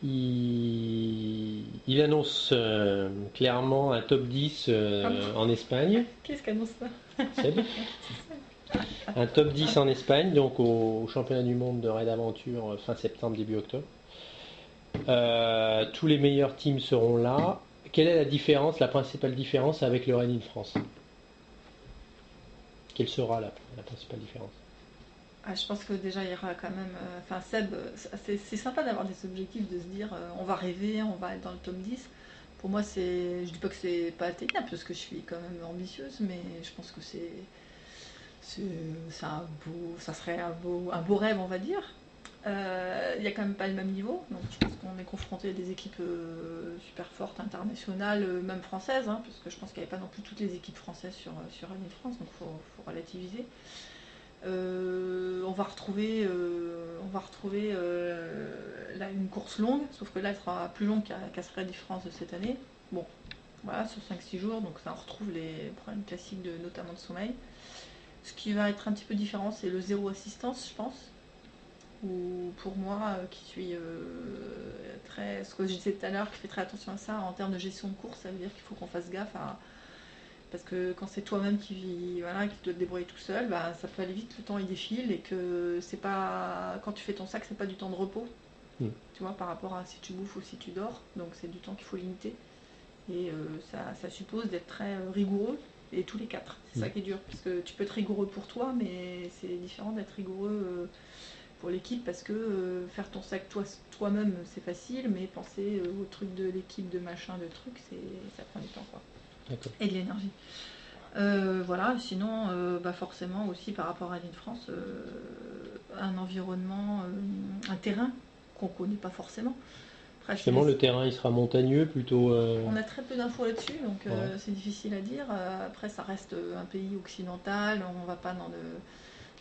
il annonce clairement un top 10 en Espagne. Qu'est-ce qu'annonce ça? Seb. Un top 10 en Espagne, donc au championnat du monde de Raid Aventure fin septembre, début octobre. Tous les meilleurs teams seront là. Quelle est la différence, la principale différence avec le Raid in France? Quelle sera la principale différence? Je pense que déjà il y aura quand même. Enfin, Seb, c'est sympa d'avoir des objectifs, de se dire on va rêver, on va être dans le top 10. Pour moi, je dis pas que c'est pas atteignable parce que je suis quand même ambitieuse, mais je pense que ça serait un beau rêve, on va dire. Il n'y a quand même pas le même niveau, donc je pense qu'on est confronté à des équipes super fortes, internationales, même françaises, hein, parce que je pense qu'il n'y avait pas non plus toutes les équipes françaises sur Rallye France, donc il faut relativiser. On va retrouver là, une course longue, sauf que là elle sera plus longue qu'à ce Rallye France de cette année. Bon, voilà, sur 5-6 jours, donc ça on retrouve les problèmes classiques notamment de sommeil. Ce qui va être un petit peu différent, c'est le zéro assistance, je pense. Ou pour moi, qui suis ce que je disais tout à l'heure, qui fait très attention à ça, en termes de gestion de course, ça veut dire qu'il faut qu'on fasse gaffe parce que quand c'est toi-même qui dois te débrouiller tout seul, bah, ça peut aller vite, le temps il défile, et que c'est pas. Quand tu fais ton sac, c'est pas du temps de repos. Tu vois, par rapport à si tu bouffes ou si tu dors, donc c'est du temps qu'il faut limiter. Et ça suppose d'être très rigoureux, et tous les quatre. C'est ça qui est dur, parce que tu peux être rigoureux pour toi, mais c'est différent d'être rigoureux pour l'équipe, parce que faire ton sac toi-même c'est facile, mais penser au truc de l'équipe, de machin, de trucs, ça prend du temps, quoi. D'accord. Et de l'énergie. Voilà, sinon forcément aussi par rapport à l'île de France, un environnement, un terrain qu'on ne connaît pas forcément. Après, Justement, le terrain il sera montagneux plutôt. On a très peu d'infos là-dessus, donc c'est difficile à dire. Après, ça reste un pays occidental, on ne va pas dans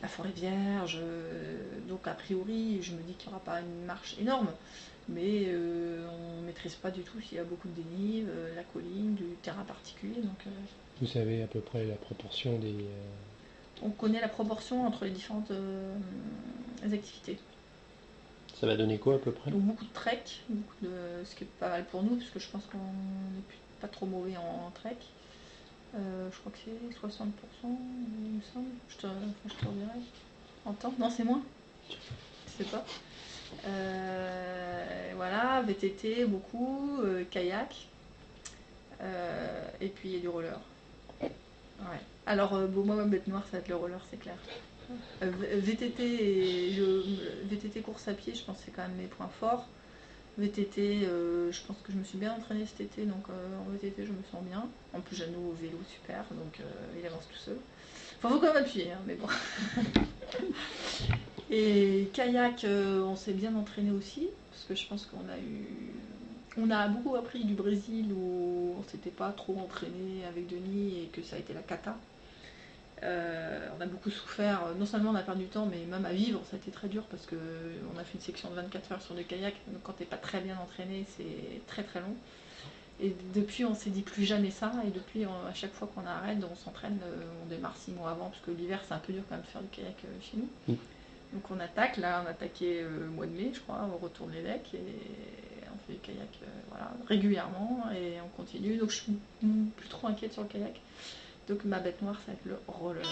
la forêt vierge, donc a priori, je me dis qu'il n'y aura pas une marche énorme, mais on ne maîtrise pas du tout s'il y a beaucoup de dénive, la colline, du terrain particulier. Donc, vous savez à peu près la proportion des. On connaît la proportion entre les différentes activités. Ça va donner quoi à peu près? Donc beaucoup de trek, ce qui est pas mal pour nous, parce que je pense qu'on n'est pas trop mauvais en trek. Je crois que c'est 60%, il me semble. Je te redirai. En temps? Non, c'est moins. Je sais pas. Voilà, VTT beaucoup, kayak. Et puis il y a du roller. Ouais. Alors, moi, ma bête noire, ça va être le roller, c'est clair. VTT course à pied, je pense que c'est quand même mes points forts. VTT, je pense que je me suis bien entraînée cet été, donc en VTT je me sens bien. En plus, Jeannot au vélo, super, donc il avance tout seul. Enfin, faut quand même appuyer, hein, mais bon. Et kayak, on s'est bien entraîné aussi, parce que je pense on a beaucoup appris du Brésil, où on s'était pas trop entraîné avec Denis et que ça a été la cata. On a beaucoup souffert, non seulement on a perdu du temps, mais même à vivre, ça a été très dur parce qu'on a fait une section de 24 heures sur du kayak, donc quand t'es pas très bien entraîné, c'est très très long. Et depuis, on s'est dit plus jamais ça, et depuis, à chaque fois qu'on arrête, on s'entraîne, on démarre 6 mois avant, parce que l'hiver c'est un peu dur quand même de faire du kayak chez nous. Donc on attaque, là on a attaqué au mois de mai, je crois, on retourne les decks, et on fait du kayak régulièrement, et on continue, donc je suis plus trop inquiète sur le kayak. Donc ma bête noire, ça va être le roller.